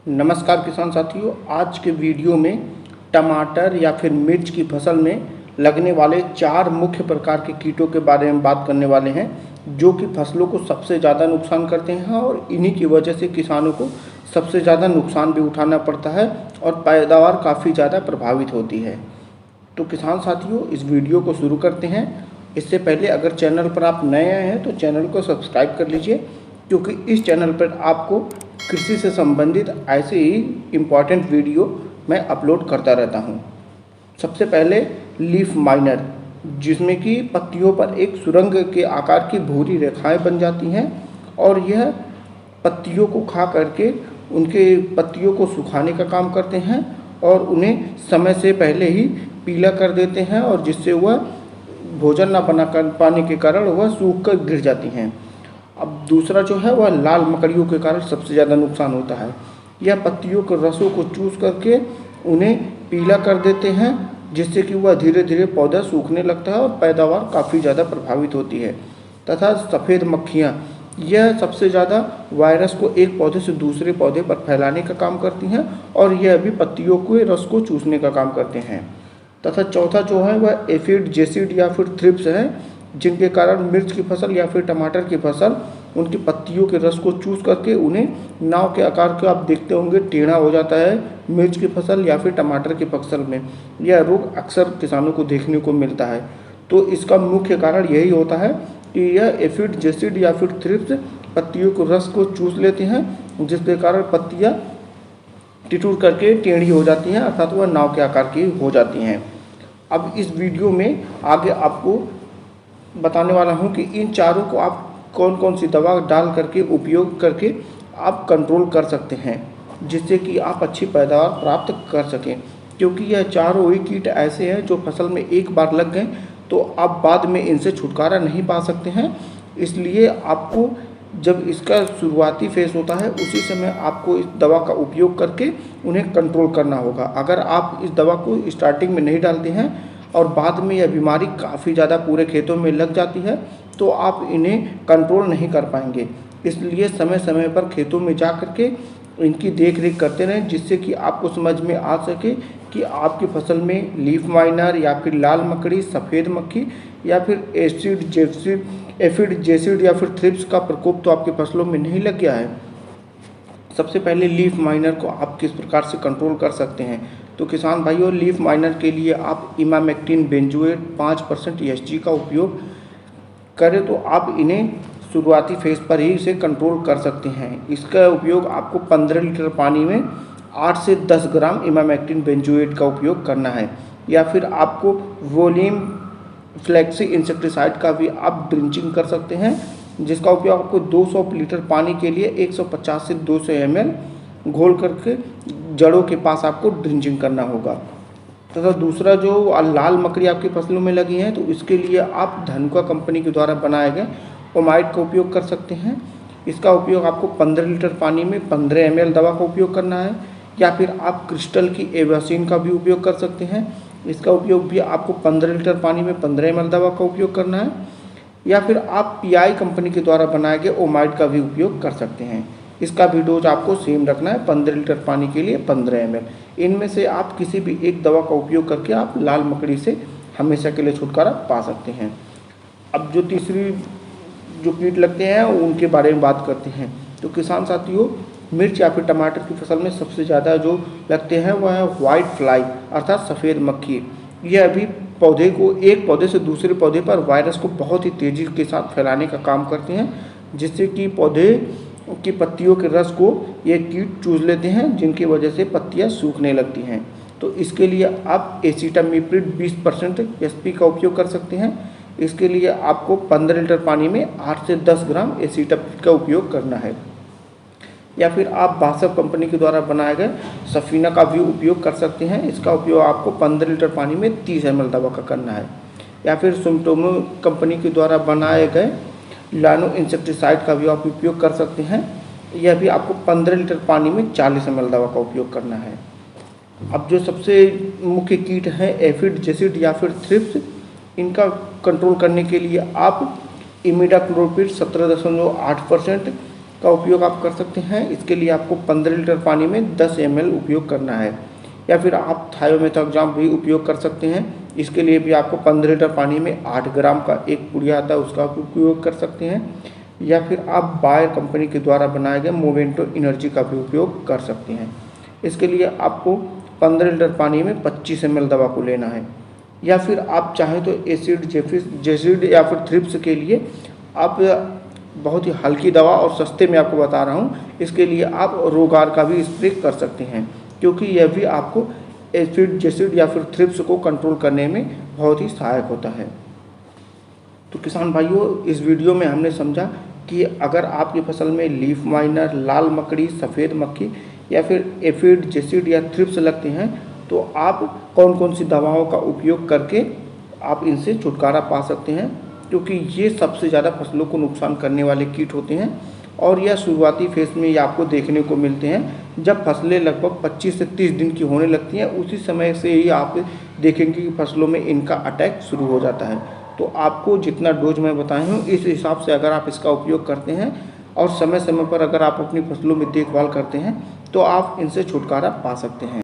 नमस्कार किसान साथियों, आज के वीडियो में टमाटर या फिर मिर्च की फसल में लगने वाले 4 मुख्य प्रकार के कीटों के बारे में बात करने वाले हैं, जो कि फसलों को सबसे ज़्यादा नुकसान करते हैं और इन्हीं की वजह से किसानों को सबसे ज़्यादा नुकसान भी उठाना पड़ता है और पैदावार काफ़ी ज़्यादा प्रभावित होती है। तो किसान साथियों, इस वीडियो को शुरू करते हैं। इससे पहले अगर चैनल पर आप नए आए हैं तो चैनल को सब्सक्राइब कर लीजिए, क्योंकि इस चैनल पर आपको कृषि से संबंधित ऐसे ही इम्पॉर्टेंट वीडियो मैं अपलोड करता रहता हूं। सबसे पहले लीफ माइनर, जिसमें कि पत्तियों पर एक सुरंग के आकार की भूरी रेखाएं बन जाती हैं और यह पत्तियों को खा करके उनके पत्तियों को सुखाने का काम करते हैं और उन्हें समय से पहले ही पीला कर देते हैं, और जिससे वह भोजन न बना कर पाने के कारण वह सूख कर गिर जाती हैं। अब दूसरा जो है वह लाल मकड़ियों के कारण सबसे ज़्यादा नुकसान होता है। यह पत्तियों के रसों को चूस करके उन्हें पीला कर देते हैं, जिससे कि वह धीरे धीरे पौधा सूखने लगता है और पैदावार काफ़ी ज़्यादा प्रभावित होती है। तथा सफ़ेद मक्खियाँ, यह सबसे ज़्यादा वायरस को एक पौधे से दूसरे पौधे पर फैलाने का काम करती हैं और यह भी पत्तियों के रस को चूसने का काम करते हैं। तथा चौथा जो है वह एफिड, जेसिड या फिर थ्रिप्स है, जिनके कारण मिर्च की फसल या फिर टमाटर की फसल उनकी पत्तियों के रस को चूस करके उन्हें नाव के आकार का, आप देखते होंगे, टेढ़ा हो जाता है मिर्च की फसल या फिर टमाटर की फसल में। यह रोग अक्सर किसानों को देखने को मिलता है। तो इसका मुख्य कारण यही होता है कि यह एफिड, जेसिड या फिर थ्रिप्स पत्तियों के रस को चूस लेते हैं, जिसके कारण पत्तियाँ टिटूर करके टेढ़ी हो जाती हैं, अर्थात वह नाव के आकार की हो जाती हैं। अब इस वीडियो में आगे आपको बताने वाला हूं कि इन चारों को आप कौन कौन सी दवा डाल करके उपयोग करके आप कंट्रोल कर सकते हैं, जिससे कि आप अच्छी पैदावार प्राप्त कर सकें। क्योंकि यह चारों ही कीट ऐसे हैं जो फसल में एक बार लग गए तो आप बाद में इनसे छुटकारा नहीं पा सकते हैं। इसलिए आपको जब इसका शुरुआती फेस होता है उसी समय आपको इस दवा का उपयोग करके उन्हें कंट्रोल करना होगा। अगर आप इस दवा को स्टार्टिंग में नहीं डालते हैं और बाद में यह बीमारी काफ़ी ज़्यादा पूरे खेतों में लग जाती है तो आप इन्हें कंट्रोल नहीं कर पाएंगे। इसलिए समय समय पर खेतों में जा कर के इनकी देख रेख करते रहें, जिससे कि आपको समझ में आ सके कि आपकी फसल में लीफ माइनर या फिर लाल मकड़ी, सफ़ेद मक्खी या फिर एफिड, जेसिड या फिर थ्रिप्स का प्रकोप तो आपकी फसलों में नहीं लग गया है। सबसे पहले लीफ माइनर को आप किस प्रकार से कंट्रोल कर सकते हैं। तो किसान भाइयों, लीफ माइनर के लिए आप इमामेक्टिन बेंजोएट 5% ESG का उपयोग करें तो आप इन्हें शुरुआती फेज पर ही इसे कंट्रोल कर सकते हैं। इसका उपयोग आपको 15 लीटर पानी में 8 से 10 ग्राम इमामेक्टिन बेंजोएट का उपयोग करना है, या फिर आपको वोलिम फ्लेक्सी इंसेक्टिसाइड का भी आप ड्रिंचिंग कर सकते हैं, जिसका उपयोग आपको 200 लीटर पानी के लिए 150 से 200 ml घोल करके जड़ों के पास आपको ड्रिंचिंग करना होगा। तथा दूसरा जो लाल मकड़ी आपकी फसलों में लगी है तो इसके लिए आप धनुका कंपनी के द्वारा बनाए गए ओमाइड का उपयोग कर सकते हैं। इसका उपयोग आपको 15 लीटर पानी में 15 ml दवा का उपयोग करना है, या फिर आप क्रिस्टल की एवासिन का भी उपयोग कर सकते हैं। इसका उपयोग भी आपको 15 लीटर पानी में 15 ml दवा का उपयोग करना है, या फिर आप PI कंपनी के द्वारा बनाए गए ओमाइड का भी उपयोग कर सकते हैं। इसका भी डोज आपको सेम रखना है, 15 लीटर पानी के लिए 15 ml। इनमें से आप किसी भी एक दवा का उपयोग करके आप लाल मकड़ी से हमेशा के लिए छुटकारा पा सकते हैं। अब जो तीसरी जो कीट लगते हैं उनके बारे में बात करते हैं। तो किसान साथियों, मिर्च या फिर टमाटर की फसल में सबसे ज़्यादा जो लगते हैं वह है वाइट फ्लाई, अर्थात सफ़ेद मक्खी। यह भी पौधे को, एक पौधे से दूसरे पौधे पर वायरस को बहुत ही तेज़ी के साथ फैलाने का काम करते हैं, जिससे कि पौधे की पत्तियों के रस को ये कीट चूस लेते हैं, जिनकी वजह से पत्तियां सूखने लगती हैं। तो इसके लिए आप एसिटामिप्रिड 20% SP का उपयोग कर सकते हैं। इसके लिए आपको 15 लीटर पानी में 8 से 10 ग्राम एसिटामिप्रिड का उपयोग करना है, या फिर आप बासव कंपनी के द्वारा बनाए गए सफीना का भी उपयोग कर सकते हैं। इसका उपयोग आपको 15 लीटर पानी में 30 ml दवा का करना है, या फिर सुमटोमो कंपनी के द्वारा बनाए गए लानो इंसेक्टिसाइड का भी आप उपयोग कर सकते हैं। यह भी आपको 15 लीटर पानी में 40 ml दवा का उपयोग करना है। अब जो सबसे मुख्य कीट हैं एफिड, जेसिड या फिर थ्रिप्स, इनका कंट्रोल करने के लिए आप इमिडाक्लोपीड 17.8% का उपयोग आप कर सकते हैं। इसके लिए आपको 15 लीटर पानी में 10 ml उपयोग करना है। या फिर आप थायोमेथाक्साम भी उपयोग कर सकते हैं। इसके लिए भी आपको 15 लीटर पानी में 8 ग्राम का एक पुड़िया आता है, उसका उपयोग कर सकते हैं। या फिर आप बायर कंपनी के द्वारा बनाए गए मोवेंटो एनर्जी का भी उपयोग कर सकते हैं। इसके लिए आपको 15 लीटर पानी में 25 ml दवा को लेना है। या फिर आप चाहें तो एसिड जेसिड या फिर थ्रिप्स के लिए आप बहुत ही हल्की दवा और सस्ते में आपको बता रहा हूँ, इसके लिए आप रोगार का भी स्प्रे कर सकते हैं, क्योंकि यह भी आपको एसिड जेसिड या फिर थ्रिप्स को कंट्रोल करने में बहुत ही सहायक होता है। तो किसान भाइयों, इस वीडियो में हमने समझा कि अगर आपकी फसल में लीफ माइनर, लाल मकड़ी, सफ़ेद मक्खी या फिर एफिड जेसिड या थ्रिप्स लगते हैं तो आप कौन कौन सी दवाओं का उपयोग करके आप इनसे छुटकारा पा सकते हैं, क्योंकि ये सबसे ज़्यादा फसलों को नुकसान करने वाले कीट होते हैं। और यह शुरुआती फेज में ये आपको देखने को मिलते हैं। जब फसलें लगभग 25 से 30 दिन की होने लगती हैं, उसी समय से ही आप देखेंगे कि फसलों में इनका अटैक शुरू हो जाता है। तो आपको जितना डोज मैं बताया हूँ, इस हिसाब से अगर आप इसका उपयोग करते हैं और समय समय पर अगर आप अपनी फसलों में देखभाल करते हैं तो आप इनसे छुटकारा पा सकते हैं।